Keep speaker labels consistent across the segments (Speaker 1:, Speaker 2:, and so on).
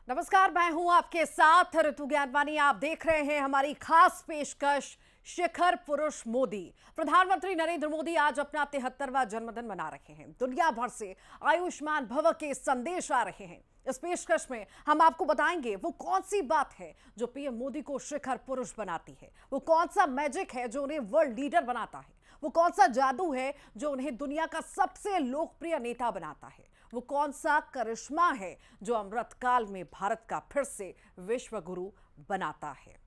Speaker 1: नमस्कार, मैं हूं आपके साथ ऋतु ज्ञानवानी। आप देख रहे हैं हमारी खास पेशकश शिखर पुरुष मोदी। प्रधानमंत्री नरेंद्र मोदी आज अपना 73वां जन्मदिन मना रहे हैं। दुनिया भर से आयुष्मान भव के संदेश आ रहे हैं। इस पेशकश में हम आपको बताएंगे वो कौन सी बात है जो पीएम मोदी को शिखर पुरुष बनाती है, वो कौन सा मैजिक है जो उन्हें वर्ल्ड लीडर बनाता है, वो कौन सा जादू है जो उन्हें दुनिया का सबसे लोकप्रिय नेता बनाता है, वो कौन सा करिश्मा है जो अमृतकाल में भारत का फिर से विश्व गुरु बनाता है।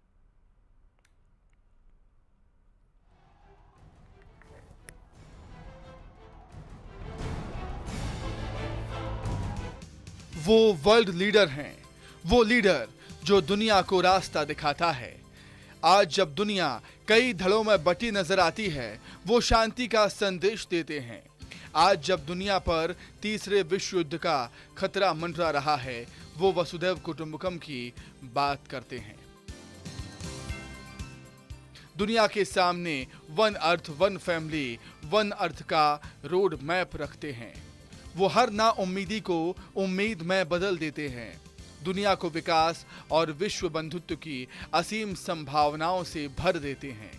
Speaker 2: वो वर्ल्ड लीडर हैं, वो लीडर जो दुनिया को रास्ता दिखाता है। आज जब दुनिया कई धड़ों में बटी नजर आती है, वो शांति का संदेश देते हैं। आज जब दुनिया पर तीसरे विश्व युद्ध का खतरा मंडरा रहा है, वो वसुधैव कुटुंबकम की बात करते हैं। दुनिया के सामने one earth one family one earth का रोड मैप रखते हैं। वो हर ना उम्मीदी को उम्मीद में बदल देते हैं। दुनिया को विकास और विश्व बंधुत्व की असीम संभावनाओं से भर देते हैं।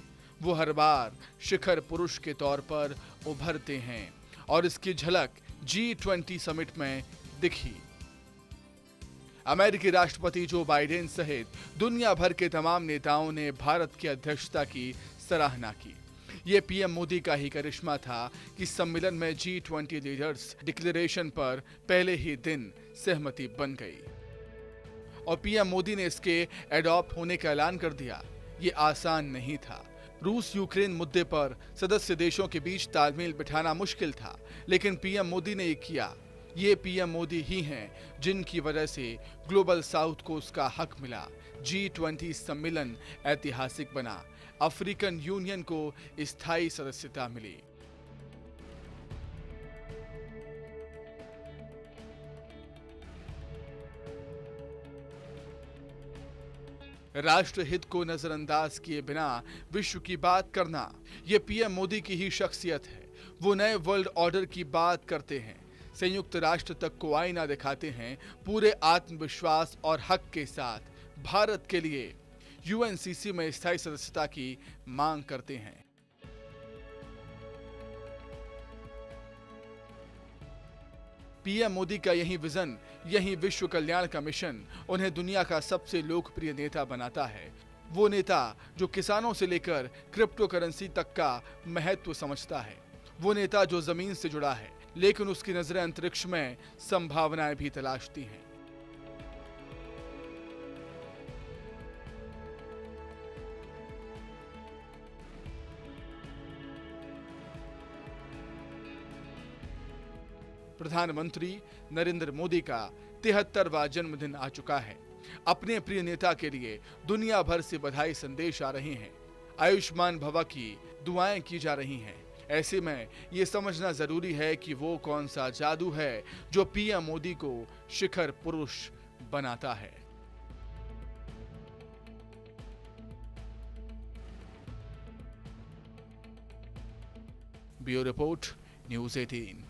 Speaker 2: वो हर बार शिखर पुरुष के तौर पर उभरते हैं और इसकी झलक G20 समिट में दिखी। अमेरिकी राष्ट्रपति जो बाइडेन सहित दुनिया भर के तमाम नेताओं ने भारत की अध्यक्षता की सराहना की। ये पीएम मोदी का ही करिश्मा था कि सम्मेलन में G20 लीडर्स डिक्लेरेशन पर पहले ही दिन सहमति बन गई और पीएम मोदी ने इसके एडॉप्ट होने का ऐलान कर दिया। ये आसान नहीं था। रूस यूक्रेन मुद्दे पर सदस्य देशों के बीच तालमेल बिठाना मुश्किल था, लेकिन पीएम मोदी ने ये किया। ये पीएम मोदी ही हैं जिनकी वजह से ग्लोबल साउथ को उसका हक मिला। G20 सम्मेलन ऐतिहासिक बना। अफ्रीकन यूनियन को स्थायी सदस्यता मिली। राष्ट्रहित को नजरअंदाज किए बिना विश्व की बात करना, यह पीएम मोदी की ही शख्सियत है। वो नए वर्ल्ड ऑर्डर की बात करते हैं, संयुक्त राष्ट्र तक को आईना दिखाते हैं, पूरे आत्मविश्वास और हक के साथ भारत के लिए यूएनसीसी में स्थायी सदस्यता की मांग करते हैं। पीएम मोदी का यही विजन, यही विश्व कल्याण का मिशन उन्हें दुनिया का सबसे लोकप्रिय नेता बनाता है। वो नेता जो किसानों से लेकर क्रिप्टो करेंसी तक का महत्व समझता है। वो नेता जो जमीन से जुड़ा है, लेकिन उसकी नजरें अंतरिक्ष में संभावनाएं भी तलाशती हैं। प्रधानमंत्री नरेंद्र मोदी का 73वां जन्मदिन आ चुका है। अपने प्रिय नेता के लिए दुनिया भर से बधाई संदेश आ रहे हैं। आयुष्मान भव की दुआएं की जा रही हैं। ऐसे में ये समझना जरूरी है कि वो कौन सा जादू है जो पीएम मोदी को शिखर पुरुष बनाता है। Bureau report, news 18।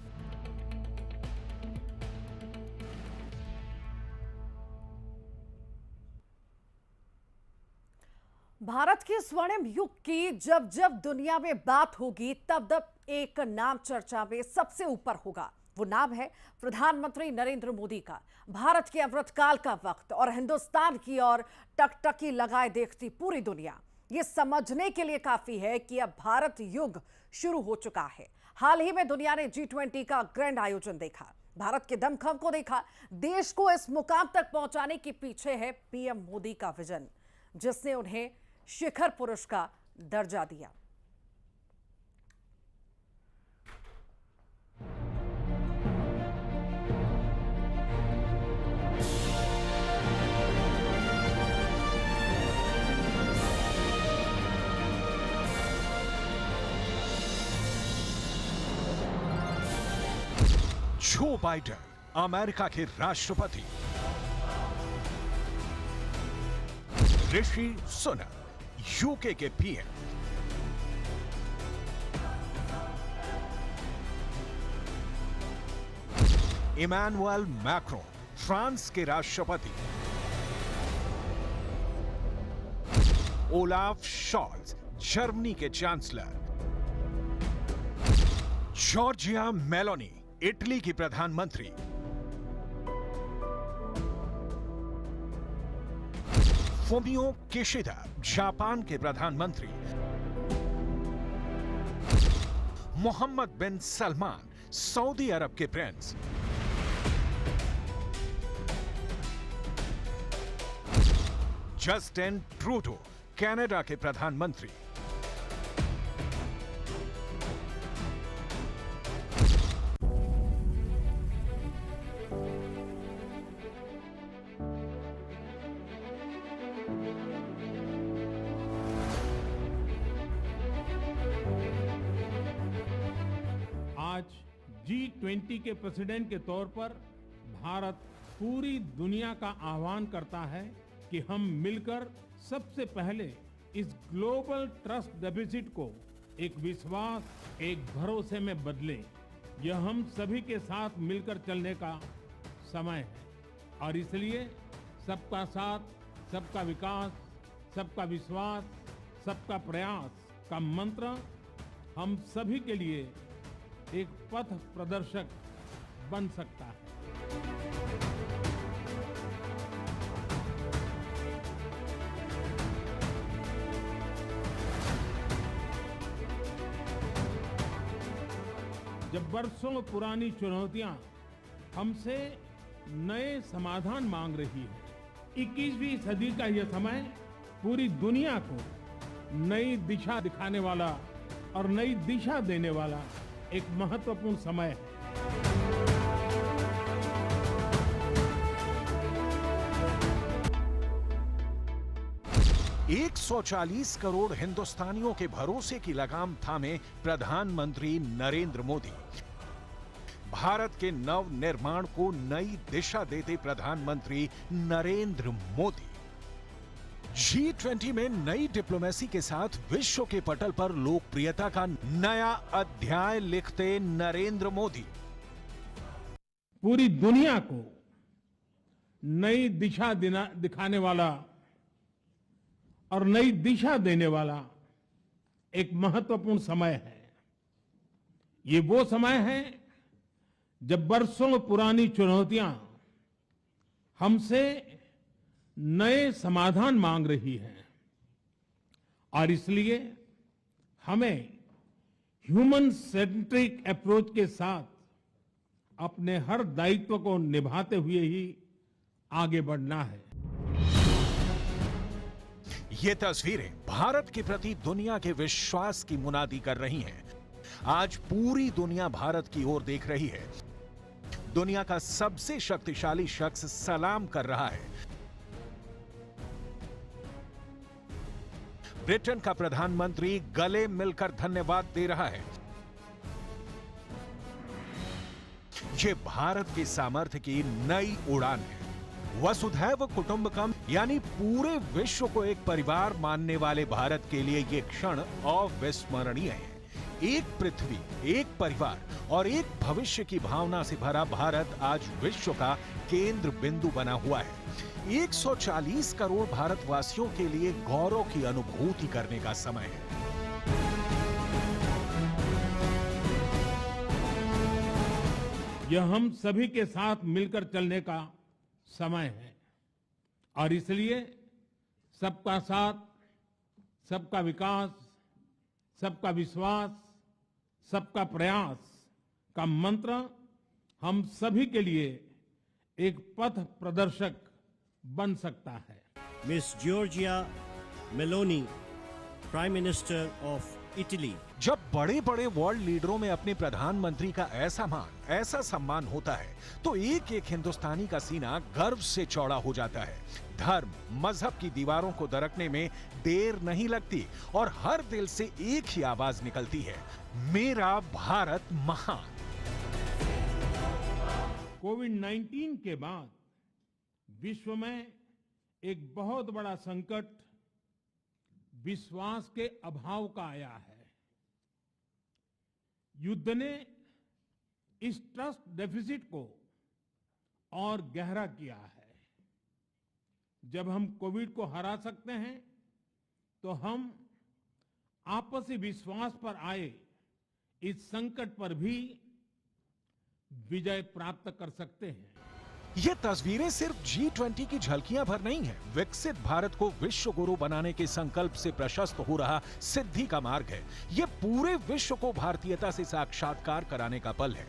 Speaker 1: भारत के स्वर्णिम युग की जब जब दुनिया में बात होगी, तब तब एक नाम चर्चा में सबसे ऊपर होगा। वो नाम है प्रधानमंत्री नरेंद्र मोदी का। भारत के अमृतकाल का वक्त और हिंदुस्तान की ओर टकटकी लगाए देखती पूरी दुनिया ये समझने के लिए काफी है कि अब भारत युग शुरू हो चुका है। हाल ही में दुनिया ने G20 का ग्रैंड आयोजन देखा, भारत के दमखम को देखा। देश को इस मुकाम तक पहुंचाने के पीछे है पीएम मोदी का विजन, जिसने उन्हें शिखर पुरुष का दर्जा दिया।
Speaker 3: जो बाइडेन अमेरिका के राष्ट्रपति, ऋषि सुनक यूके के पीएम, इमैनुअल मैक्रोन फ्रांस के राष्ट्रपति, ओलाफ शॉल्ज, जर्मनी के चांसलर। जॉर्जिया मेलोनी, इटली की प्रधानमंत्री। फुमियो किशिदा, जापान के प्रधानमंत्री। मोहम्मद बिन सलमान, सऊदी अरब के प्रिंस। जस्टिन ट्रूडो, कनाडा के प्रधानमंत्री।
Speaker 4: आज G20 के प्रेसिडेंट के तौर पर भारत पूरी दुनिया का आह्वान करता है कि हम मिलकर सबसे पहले इस ग्लोबल ट्रस्ट डेफिसिट को एक विश्वास, एक भरोसे में बदलें। यह हम सभी के साथ मिलकर चलने का समय है और इसलिए सबका साथ, सबका विकास, सबका विश्वास, सबका प्रयास का मंत्र हम सभी के लिए एक पथ प्रदर्शक बन सकता है। जब बरसों पुरानी चुनौतियां हमसे नए समाधान मांग रही है, 21वीं सदी का यह समय पूरी दुनिया को नई दिशा दिखाने वाला और नई दिशा देने वाला एक महत्वपूर्ण समय है।
Speaker 3: 140 करोड़ हिंदुस्तानियों के भरोसे की लगाम थामे प्रधानमंत्री नरेंद्र मोदी। भारत के नव निर्माण को नई दिशा देते प्रधानमंत्री नरेंद्र मोदी। G20 में नई डिप्लोमेसी के साथ विश्व के पटल पर लोकप्रियता का नया अध्याय लिखते नरेंद्र मोदी।
Speaker 4: पूरी दुनिया को नई दिशा दिखाने वाला और नई दिशा देने वाला एक महत्वपूर्ण समय है। ये वो समय है जब बरसों पुरानी चुनौतियां हमसे नए समाधान मांग रही हैं और इसलिए हमें ह्यूमन सेंट्रिक अप्रोच के साथ अपने हर दायित्व को निभाते हुए ही आगे बढ़ना है।
Speaker 3: ये तस्वीरें भारत के प्रति दुनिया के विश्वास की मुनादी कर रही हैं। आज पूरी दुनिया भारत की ओर देख रही है। दुनिया का सबसे शक्तिशाली शख्स सलाम कर रहा है। ब्रिटेन का प्रधानमंत्री गले मिलकर धन्यवाद दे रहा है। ये भारत के सामर्थ्य की नई उड़ान है। वसुधैव कुटुंबकम यानी पूरे विश्व को एक परिवार मानने वाले भारत के लिए ये क्षण अविस्मरणीय है। एक पृथ्वी, एक परिवार और एक भविष्य की भावना से भरा भारत आज विश्व का केंद्र बिंदु बना हुआ है। 140 करोड़ भारतवासियों के लिए गौरव की अनुभूति करने का समय है।
Speaker 4: यह हम सभी के साथ मिलकर चलने का समय है और इसलिए सबका साथ, सबका विकास, सबका विश्वास, सबका प्रयास का मंत्र हम सभी के लिए एक पथ प्रदर्शक बन सकता है।
Speaker 5: Miss Giorgia Meloni, Prime Minister of Italy.
Speaker 3: जब बड़े बड़े वर्ल्ड लीडरों में अपने प्रधानमंत्री का ऐसा मान, ऐसा सम्मान होता है तो एक एक हिंदुस्तानी का सीना गर्व से चौड़ा हो जाता है। धर्म, मजहब की दीवारों को दरकने में देर नहीं लगती और हर दिल से एक ही आवाज निकलती है, मेरा भारत महान।
Speaker 4: कोविड-19 के बाद विश्व में एक बहुत बड़ा संकट विश्वास के अभाव का आया है। युद्ध ने इस ट्रस्ट डेफिसिट को और गहरा किया है। जब हम कोविड को हरा सकते हैं तो हम आपसी विश्वास पर आए इस संकट पर भी विजय प्राप्त कर सकते हैं।
Speaker 3: ये तस्वीरें सिर्फ G20 की झलकियां भर नहीं है, विकसित भारत को विश्व गुरु बनाने के संकल्प से प्रशस्त हो रहा सिद्धि का मार्ग है। ये पूरे विश्व को भारतीयता से साक्षात्कार कराने का पल है।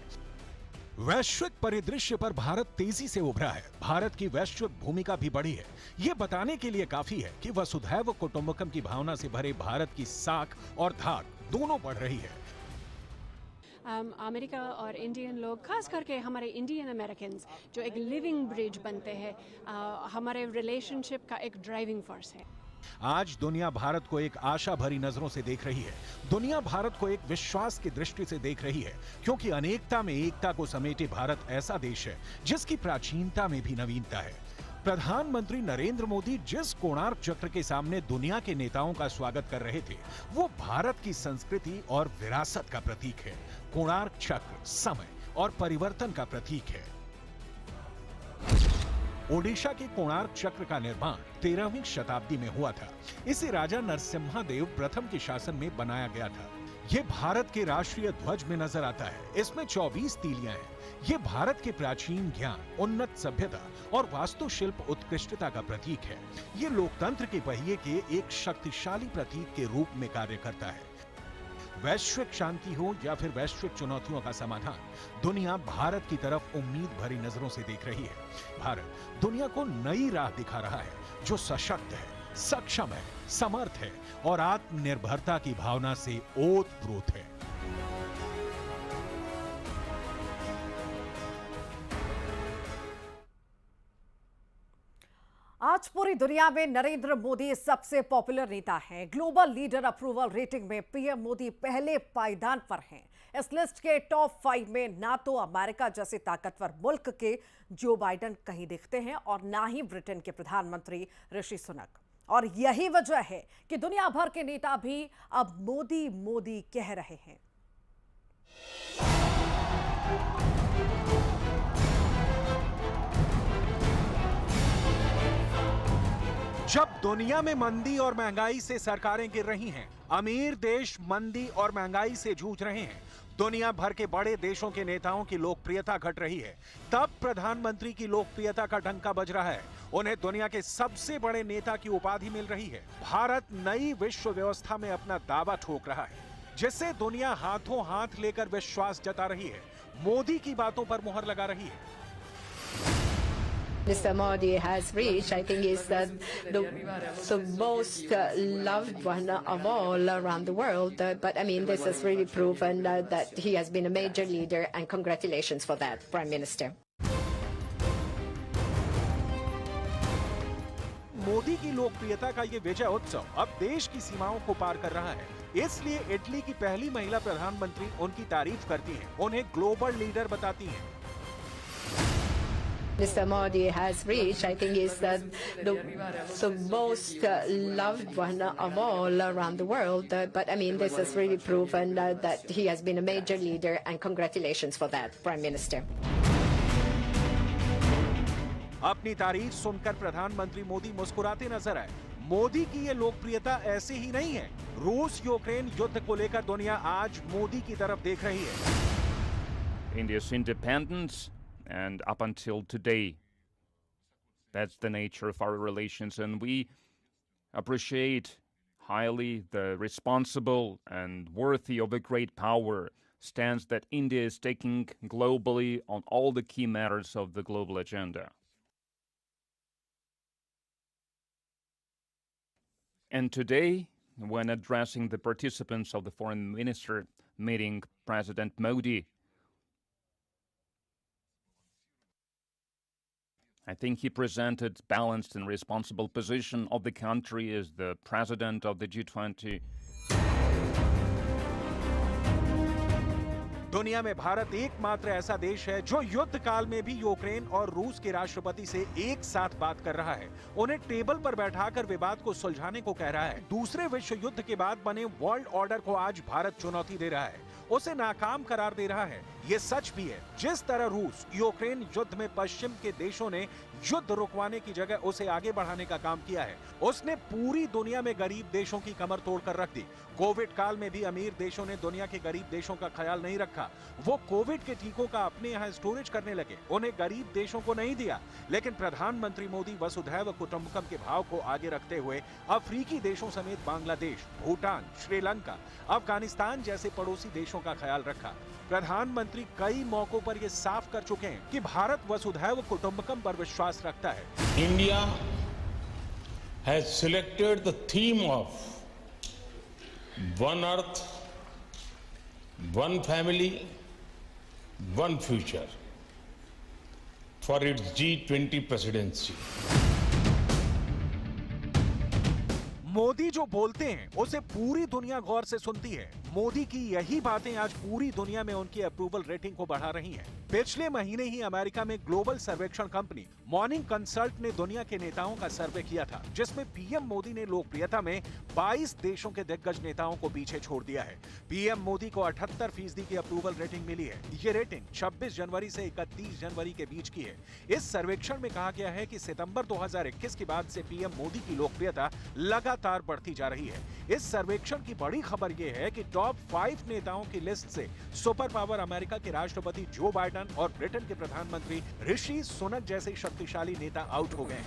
Speaker 3: वैश्विक परिदृश्य पर भारत तेजी से उभरा है, भारत की वैश्विक भूमिका भी बढ़ी है। ये बताने के लिए काफी है कि वसुधैव कुटुंबकम की भावना से भरे भारत की साख और धाक दोनों बढ़ रही है।
Speaker 6: अमेरिका और इंडियन लोग, खास करके हमारे इंडियन अमेरिकन्स, जो एक लिविंग ब्रिज बनते हैं, हमारे रिलेशनशिप का एक ड्राइविंग फोर्स है।
Speaker 3: आज दुनिया भारत को एक आशा भरी नजरों से देख रही है। दुनिया भारत को एक विश्वास की दृष्टि से देख रही है, क्योंकि अनेकता में एकता को समेटे भारत ऐसा देश है जिसकी प्राचीनता में भी नवीनता है। प्रधानमंत्री नरेंद्र मोदी जिस कोणार्क चक्र के सामने दुनिया के नेताओं का स्वागत कर रहे थे, वो भारत की संस्कृति और विरासत का प्रतीक है। कोणार्क चक्र समय और परिवर्तन का प्रतीक है। ओडिशा के कोणार्क चक्र का निर्माण 13वीं शताब्दी में हुआ था। इसे राजा नरसिम्हा देव प्रथम के शासन में बनाया गया था। ये भारत के राष्ट्रीय ध्वज में नजर आता है। इसमें 24 तीलियां हैं। ये भारत के प्राचीन ज्ञान, उन्नत सभ्यता और वास्तुशिल्प उत्कृष्टता का प्रतीक है। ये लोकतंत्र के पहिए के एक शक्तिशाली प्रतीक के रूप में कार्य करता है। वैश्विक शांति हो या फिर वैश्विक चुनौतियों का समाधान, दुनिया भारत की तरफ उम्मीद भरी नजरों से देख रही है। भारत दुनिया को नई राह दिखा रहा है, जो सशक्त है, सक्षम है, समर्थ है और आत्मनिर्भरता की भावना से ओतप्रोत है।
Speaker 1: आज पूरी दुनिया में नरेंद्र मोदी सबसे पॉपुलर नेता हैं। ग्लोबल लीडर अप्रूवल रेटिंग में पीएम मोदी पहले पायदान पर हैं। इस लिस्ट के टॉप 5 में ना तो अमेरिका जैसे ताकतवर मुल्क के जो बाइडेन कहीं दिखते हैं और ना ही ब्रिटेन के प्रधानमंत्री ऋषि सुनक। और यही वजह है कि दुनिया भर के नेता भी अब मोदी मोदी कह रहे हैं।
Speaker 3: जब दुनिया में मंदी और महंगाई से सरकारें गिर रही हैं, अमीर देश मंदी और महंगाई से जूझ रहे हैं, दुनिया भर के बड़े देशों के नेताओं की लोकप्रियता घट रही है, तब प्रधानमंत्री की लोकप्रियता का डंका बज रहा है। उन्हें दुनिया के सबसे बड़े नेता की उपाधि मिल रही है। भारत नई विश्व व्यवस्था में अपना दावा ठोक रहा है, जिससे दुनिया हाथों हाथ लेकर विश्वास जता रही है, मोदी की बातों पर मुहर लगा रही है।
Speaker 7: Mr. Modi has reached, I think, is the most loved one of all around the world. But I mean, this has really proven that he has been a major leader, and congratulations for that, Prime Minister.
Speaker 3: Modi की लोकप्रियता का ये विजय उत्सव अब देश की सीमाओं को पार कर रहा है। इसलिए इटली की पहली महिला प्रधानमंत्री उनकी तारीफ करती हैं, उन्हें ग्लोबल लीडर बताती हैं।
Speaker 7: Mr. Modi has reached, I think, is the most loved one of all around the world. But I mean, this has really proven that he has been a major leader, and congratulations for that, Prime Minister.
Speaker 3: अपनी तारीफ सुनकर प्रधानमंत्री मोदी मुस्कुराते नजर आए। मोदी की ये लोकप्रियता ऐसे ही नहीं है। रूस यूक्रेन युद्ध को लेकर दुनिया आज मोदी की तरफ देख रही है।
Speaker 8: India's independence, and up until today, that's the nature of our relations, and we appreciate highly the responsible and worthy of a great power stance that India is taking globally on all the key matters of the global agenda. And today, when addressing the participants of the foreign minister meeting, President Modi, I think he presented balanced and responsible position of the country as the president of the G20.
Speaker 3: दुनिया में भारत एकमात्र ऐसा देश है जो युद्ध काल में भी यूक्रेन और रूस के राष्ट्रपति से एक साथ बात कर रहा है, उन्हें टेबल पर बैठाकर विवाद को सुलझाने को कह रहा है। दूसरे विश्व युद्ध के बाद बने वर्ल्ड ऑर्डर को आज भारत चुनौती दे रहा है, उसे नाकाम करार दे रहा है। ये सच भी है, जिस तरह रूस यूक्रेन युद्ध में पश्चिम के देशों ने युद्ध रुकवाने की जगह उसे आगे बढ़ाने का काम किया है, उसने पूरी दुनिया में गरीब देशों की कमर तोड़कर रख दी। कोविड काल में भी अमीर देशों ने दुनिया के गरीब देशों का ख्याल नहीं रखा। वो कोविड के टीकों का अपने यहाँ स्टोरेज करने लगे, उन्हें गरीब देशों को नहीं दिया। लेकिन प्रधानमंत्री मोदी वसुधैव कुटुंबकम के भाव को आगे रखते हुए अफ्रीकी देशों समेत बांग्लादेश, भूटान, श्रीलंका, अफगानिस्तान जैसे पड़ोसी देशों का ख्याल रखा। प्रधानमंत्री कई मौकों पर ये साफ कर चुके हैं कि भारत वसुधैव कुटुंबकम पर विश्वास रखता है।
Speaker 9: India has selected the theme of one earth, one family, one future for its G20 presidency.
Speaker 3: Modi जो बोलते हैं उसे पूरी दुनिया गौर से सुनती है। मोदी की यही बातें आज पूरी दुनिया में उनकी अप्रूवल रेटिंग को बढ़ा रही हैं। पिछले महीने ही अमेरिका में ग्लोबल सर्वेक्षण कंपनी मॉर्निंग कंसल्ट ने दुनिया के नेताओं का सर्वे किया था, जिसमें पीएम मोदी ने लोकप्रियता में 22 देशों के दिग्गज नेताओं को पीछे छोड़ दिया है। पीएम मोदी को 78% की अप्रूवल रेटिंग मिली है। ये रेटिंग 26 जनवरी से 31 जनवरी के बीच की है। इस सर्वेक्षण में कहा गया है कि सितंबर 2021 के बाद से पीएम मोदी की लोकप्रियता लगातार बढ़ती जा रही है। इस सर्वेक्षण की बड़ी खबर यह है कि टॉप 5 नेताओं की लिस्ट से सुपर पावर अमेरिका के राष्ट्रपति जो बाइडेन और ब्रिटेन के प्रधानमंत्री ऋषि सुनक जैसे शक्तिशाली नेता आउट हो गए।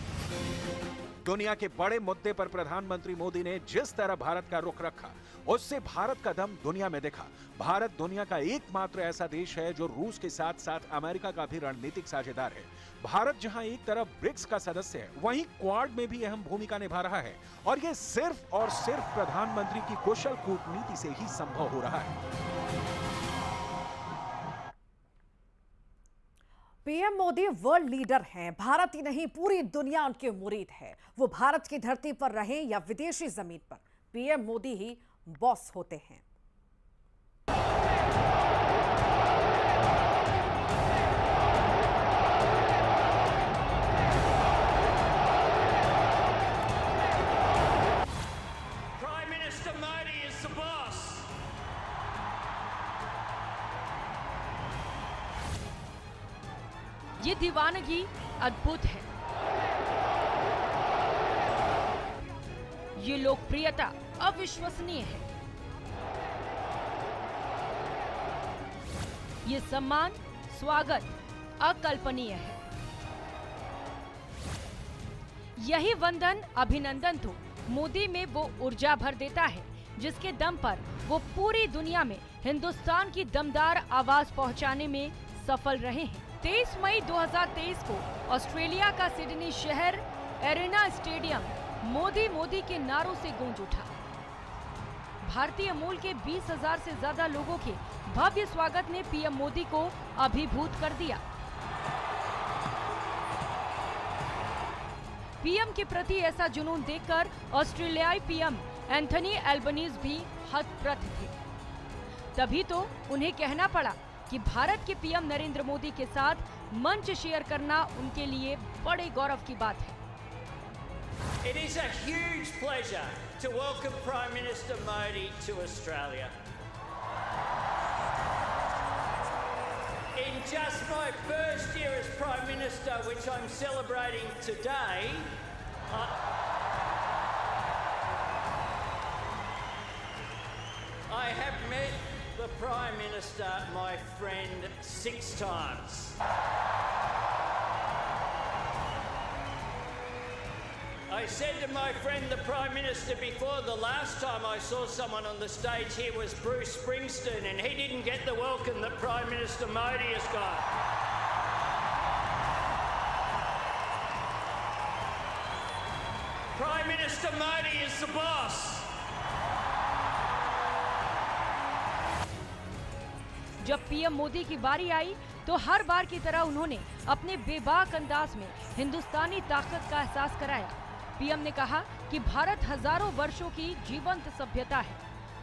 Speaker 3: दुनिया के बड़े मुद्दे पर प्रधानमंत्री मोदी ने जिस तरह भारत का रुख रखा, उससे भारत का दम दुनिया में दिखा। भारत दुनिया का एकमात्र ऐसा देश है जो रूस के साथ साथ अमेरिका का भी रणनीतिक साझेदार है। भारत जहां एक तरफ ब्रिक्स का सदस्य है, वहीं क्वाड में भी अहम भूमिका निभा रहा है, और ये सिर्फ और सिर्फ प्रधानमंत्री की कुशल कूटनीति से ही संभव हो रहा है।
Speaker 1: पीएम मोदी वर्ल्ड लीडर हैं। भारत ही नहीं, पूरी दुनिया उनके मुरीद है। वो भारत की धरती पर रहें या विदेशी जमीन पर, पीएम मोदी ही बॉस होते हैं।
Speaker 10: Prime Minister Modi is the boss.
Speaker 11: ये दीवानगी अद्भुत है। ये लोकप्रियता अविश्वसनीय है। ये सम्मान, स्वागत अकल्पनीय है। यही वंदन, अभिनंदन तो मोदी में वो ऊर्जा भर देता है जिसके दम पर वो पूरी दुनिया में हिंदुस्तान की दमदार आवाज पहुंचाने में सफल रहे हैं। 23 मई 2023 को ऑस्ट्रेलिया का सिडनी शहर एरिना स्टेडियम मोदी मोदी के नारों से गूंज उठा। भारतीय मूल के 20,000 से ज्यादा लोगों के भव्य स्वागत ने पीएम मोदी को अभिभूत कर दिया। पीएम के प्रति ऐसा जुनून देखकर ऑस्ट्रेलियाई पीएम एंथनी एल्बनीज भी हतप्रभ थे। तभी तो उन्हें कहना पड़ा कि भारत के पीएम नरेंद्र मोदी के साथ मंच शेयर करना उनके लिए बड़े गौरव की बात है।
Speaker 10: It is a huge pleasure to welcome Prime Minister Modi to Australia. In just my first year as Prime Minister, which I'm celebrating today, I have met the Prime Minister, my friend, 6 times. I said to my friend, the Prime Minister, before the last time I saw someone on the stage here was Bruce Springsteen, and he didn't get the welcome that Prime Minister Modi has got. Prime Minister Modi is the boss.
Speaker 11: जब PM Modi की बारी आई तो हर बार की तरह उन्होंने अपने बेबाक अंदाज में हिंदुस्तानी ताकत का एहसास कराया। पीएम ने कहा कि भारत हजारों वर्षों की जीवंत सभ्यता है।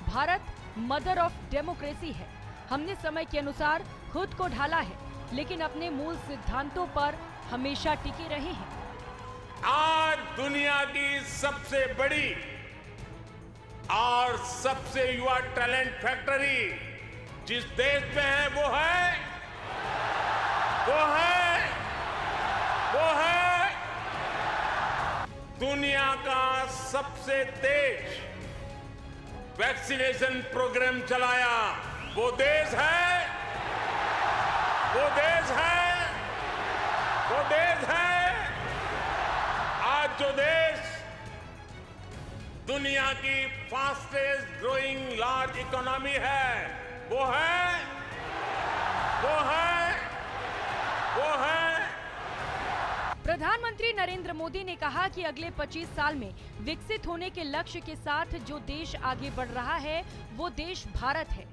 Speaker 11: भारत मदर ऑफ डेमोक्रेसी है। हमने समय के अनुसार खुद को ढाला है, लेकिन अपने मूल सिद्धांतों पर हमेशा टिके रहे हैं।
Speaker 9: आज दुनिया की सबसे बड़ी और सबसे युवा टैलेंट फैक्ट्री जिस देश में है वो है दुनिया का सबसे तेज वैक्सीनेशन प्रोग्राम चलाया वो देश है आज जो देश दुनिया की फास्टेस्ट ग्रोइंग लार्ज इकोनॉमी है वो है
Speaker 11: प्रधानमंत्री नरेंद्र मोदी ने कहा कि अगले 25 साल में विकसित होने के लक्ष्य के साथ जो देश आगे बढ़ रहा है वो देश भारत है।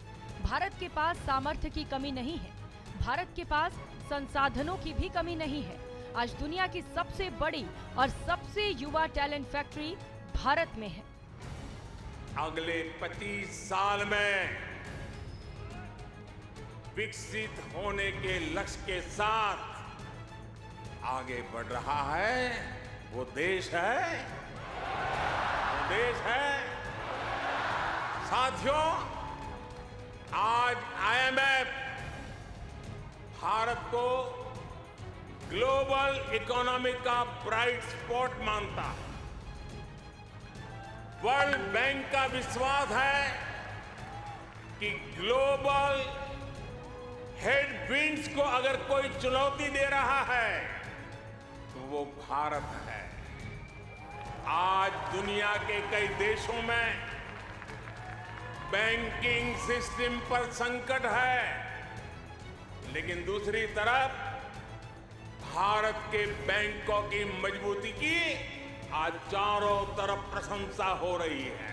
Speaker 11: भारत के पास सामर्थ्य की कमी नहीं है, भारत के पास संसाधनों की भी कमी नहीं है। आज दुनिया की सबसे बड़ी और सबसे युवा टैलेंट फैक्ट्री भारत में है।
Speaker 9: अगले 25 साल में विकसित होने के लक्ष्य के साथ आगे बढ़ रहा है वो देश है साथियों, आज IMF भारत को ग्लोबल इकोनॉमी का ब्राइट स्पॉट मानता है। वर्ल्ड बैंक का विश्वास है कि ग्लोबल हेडविंड्स को अगर कोई चुनौती दे रहा है तो वो भारत है। आज दुनिया के कई देशों में बैंकिंग सिस्टम पर संकट है, लेकिन दूसरी तरफ भारत के बैंकों की मजबूती की आज चारों तरफ प्रशंसा हो रही है।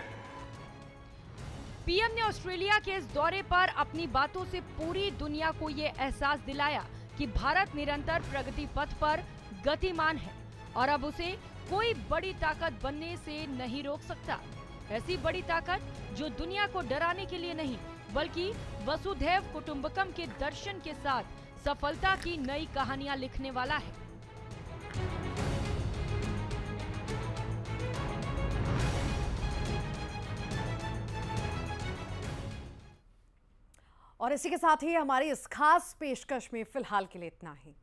Speaker 11: पीएम ने ऑस्ट्रेलिया के इस दौरे पर अपनी बातों से पूरी दुनिया को ये एहसास दिलाया कि भारत निरंतर प्रगति पथ पर गतिमान है और अब उसे कोई बड़ी ताकत बनने से नहीं रोक सकता। ऐसी बड़ी ताकत जो दुनिया को डराने के लिए नहीं, बल्कि वसुधैव कुटुंबकम के दर्शन के साथ सफलता की नई कहानियां लिखने वाला है।
Speaker 1: और इसी के साथ ही हमारी इस खास पेशकश में फिलहाल के लिए इतना ही।